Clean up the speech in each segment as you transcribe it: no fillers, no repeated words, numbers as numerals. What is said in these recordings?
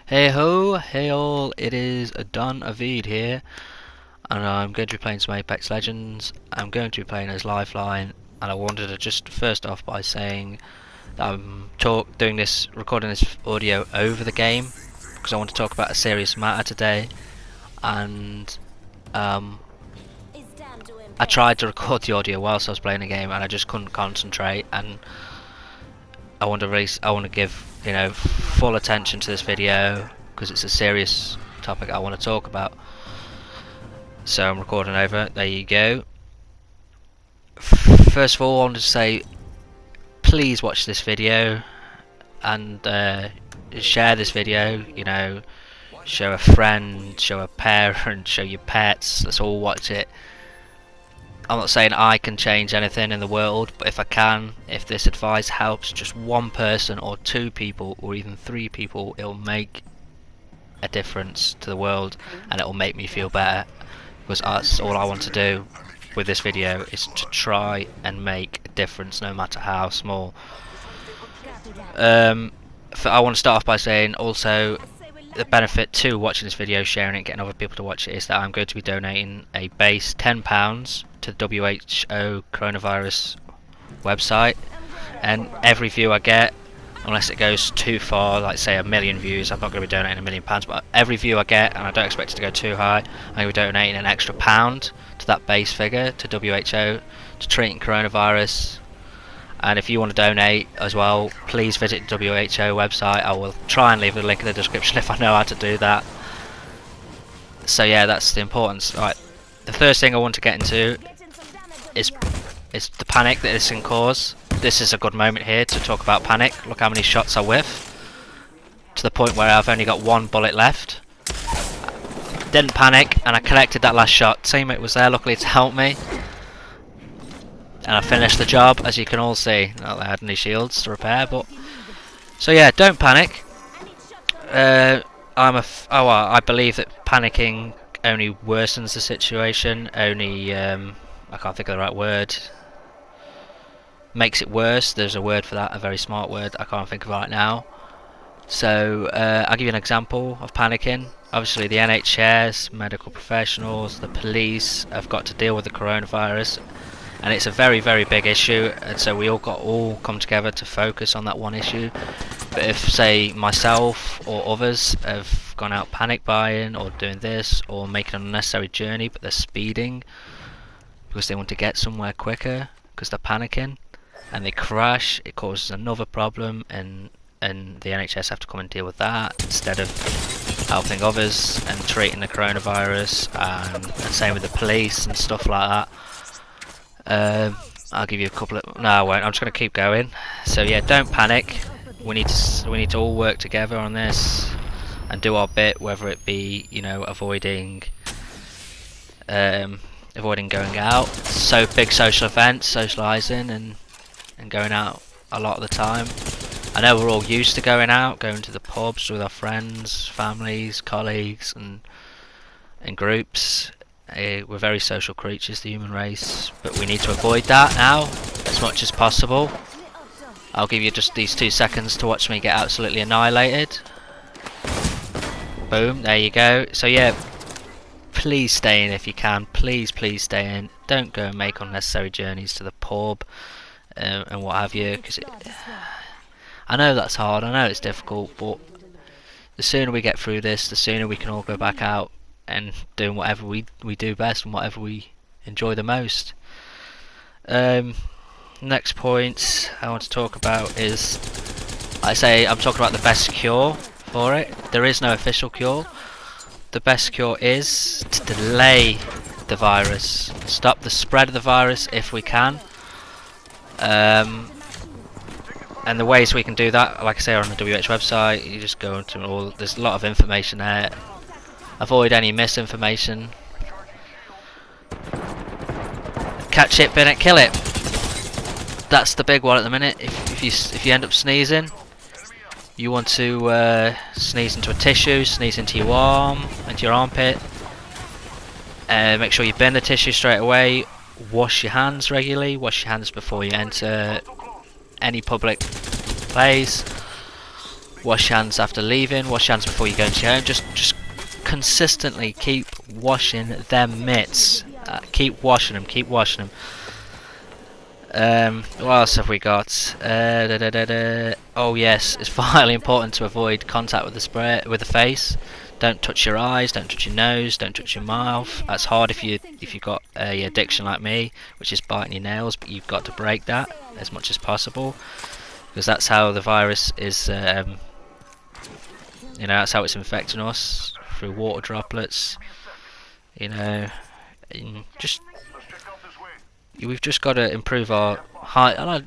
Hey ho, hey all, it is Don Avid here, and I'm going to be playing some Apex Legends. I'm going to be playing as Lifeline, and I wanted to just first off by saying that I'm recording this audio over the game, because I want to talk about a serious matter today, and I tried to record the audio whilst I was playing the game, and I just couldn't concentrate, and I want to give full attention to this video because it's a serious topic I want to talk about. So I'm recording over it. There you go. First of all, I want to say please watch this video and share this video. Show a friend, show a parent, show your pets. Let's all watch it. I'm not saying I can change anything in the world, but if I can, if this advice helps just one person or two people or even three people, it'll make a difference to the world and it'll make me feel better, because that's all I want to do with this video, is to try and make a difference no matter how small. I want to start off by saying also the benefit to watching this video, sharing it, getting other people to watch it, is that I'm going to be donating a base £10 to the WHO coronavirus website, and every view I get, unless it goes too far, like say £1 million views, I'm not going to be donating £1 million, but every view I get, and I don't expect it to go too high, I'm going to be donating an extra £1 to that base figure to WHO to treating coronavirus. And if you want to donate as well, please visit the WHO website. I will try and leave a link in the description if I know how to do that. So yeah, that's the importance. Right, the first thing I want to get into is the panic that this can cause. This is a good moment here to talk about panic. Look how many shots I whiff, to the point where I've only got one bullet left. Didn't panic, and I collected that last shot. Teammate was there, luckily, to help me. And I finished the job, as you can all see. Not that I had any shields to repair, but so yeah, don't panic. I believe that panicking only worsens the situation. Only I can't think of the right word. Makes it worse. There's a word for that, a very smart word. I can't think of it right now. So I'll give you an example of panicking. Obviously, the NHS, medical professionals, the police have got to deal with the coronavirus. And it's a very, very big issue, and so we all come together to focus on that one issue. But if, say, myself or others have gone out panic buying or doing this or making an unnecessary journey, but they're speeding because they want to get somewhere quicker because they're panicking, and they crash, it causes another problem, and the NHS have to come and deal with that instead of helping others and treating the coronavirus, and same with the police and stuff like that. I'll give you a couple of... No, I won't. I'm just going to keep going. So yeah, don't panic. We need to all work together on this and do our bit, whether it be avoiding going out, so big social events, socialising, and going out a lot of the time. I know we're all used to going out, going to the pubs with our friends, families, colleagues, and in groups. We're very social creatures, the human race, but we need to avoid that now as much as possible. I'll give you just these 2 seconds to watch me get absolutely annihilated. Boom, there you go. So yeah, please stay in if you can. Please stay in. Don't go and make unnecessary journeys to the pub and what have you, because I know that's hard, I know it's difficult, but the sooner we get through this, the sooner we can all go back out and doing whatever we do best and whatever we enjoy the most. Next point I want to talk about is, I'm talking about the best cure for it. There is no official cure. The best cure is to delay the virus, stop the spread of the virus if we can. And the ways we can do that, like I say, are on the WH website. You just go into there's a lot of information there. Avoid any misinformation. Catch it, bin it, kill it. That's the big one at the minute. If you end up sneezing, you want to sneeze into a tissue, sneeze into your arm, into your armpit. Make sure you bin the tissue straight away. Wash your hands regularly. Wash your hands before you enter any public place. Wash hands after leaving. Wash hands before you go into your home. Just consistently keep washing them mitts. Keep washing them. Keep washing them. What else have we got? Oh yes, it's vitally important to avoid contact with the face. Don't touch your eyes, don't touch your nose, don't touch your mouth. That's hard if you've got a addiction like me, which is biting your nails. But you've got to break that as much as possible, because that's how the virus is. That's how it's infecting us, through water droplets. And we've just got to improve our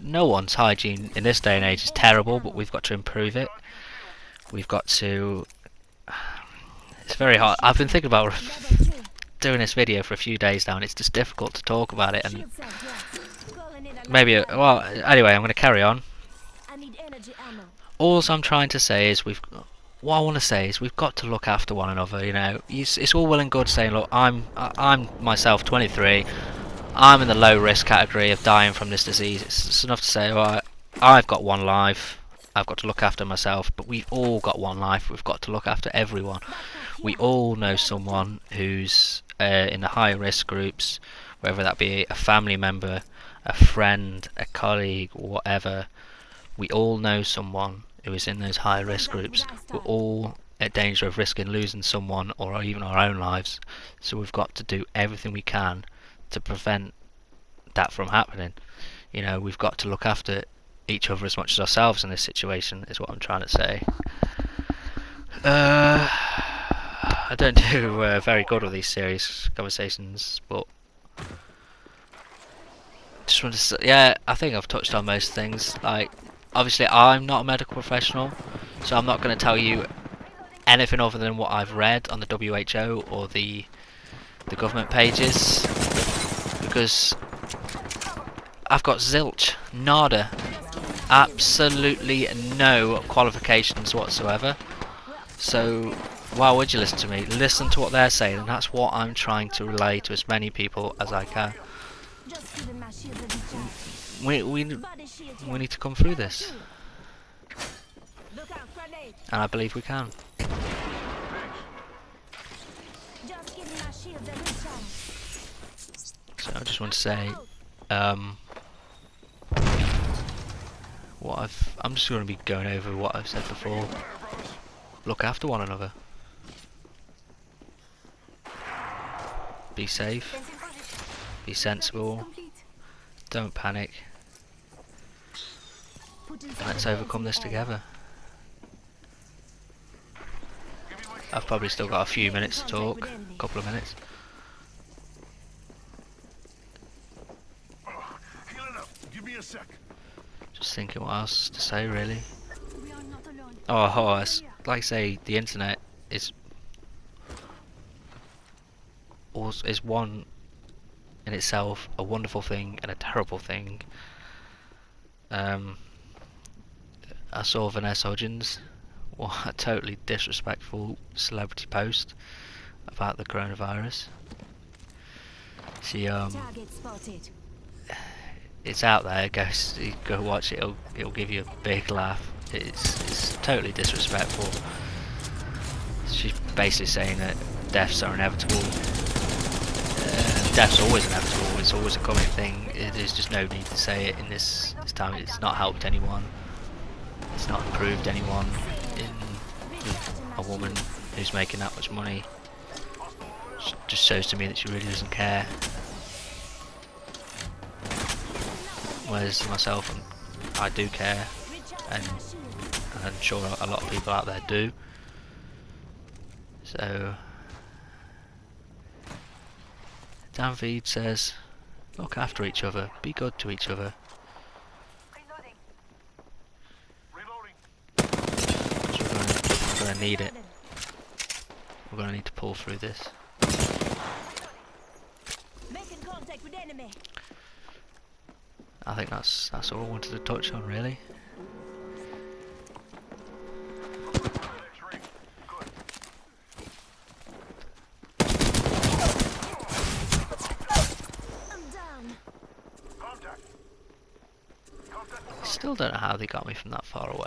no one's hygiene in this day and age is terrible, but we've got to improve it. We've got to. It's very hard. I've been thinking about doing this video for a few days now, and it's just difficult to talk about it. And maybe, well, anyway, I'm going to carry on. All I'm trying to say is what I want to say is we've got to look after one another. It's all well and good saying, look, I'm myself 23. I'm in the low risk category of dying from this disease. It's enough to say, well, I've got one life. I've got to look after myself, but we've all got one life. We've got to look after everyone. We all know someone who's in the high risk groups, whether that be a family member, a friend, a colleague, whatever. We all know someone who is in those high risk groups. We're all at danger of risking losing someone or even our own lives. So we've got to do everything we can to prevent that from happening. We've got to look after each other as much as ourselves in this situation, is what I'm trying to say. I don't do very good with these serious conversations, but just want to say, yeah, I think I've touched on most things. Like, obviously I'm not a medical professional, so I'm not going to tell you anything other than what I've read on the WHO or the government pages, because I've got zilch, nada, absolutely no qualifications whatsoever. So why would you listen to me? Listen to what they're saying, and that's what I'm trying to relay to as many people as I can. We need to come through this, and I believe we can. So I just want to say, I'm just going to be going over what I've said before. Look after one another. Be safe. Be sensible. Don't panic. Let's overcome this together. I've probably still got a few minutes to talk. A couple of minutes. Just thinking what else to say, really. Like I say, the internet is one in itself a wonderful thing and a terrible thing. I saw Vanessa Hudgens, a totally disrespectful celebrity post about the coronavirus. She it's out there. Go watch it. It'll give you a big laugh. It's totally disrespectful. She's basically saying that deaths are inevitable. Death's always inevitable. It's always a coming thing. There's just no need to say it in this time. It's not helped anyone. It's not improved anyone. A woman who's making that much money just shows to me that she really doesn't care. Whereas myself, I do care, and I'm sure a lot of people out there do. So Dan Veed says, look after each other, be good to each other. We're going to need it. We're going to need to pull through this. I think that's all I wanted to touch on, really. Still don't know how they got me from that far away.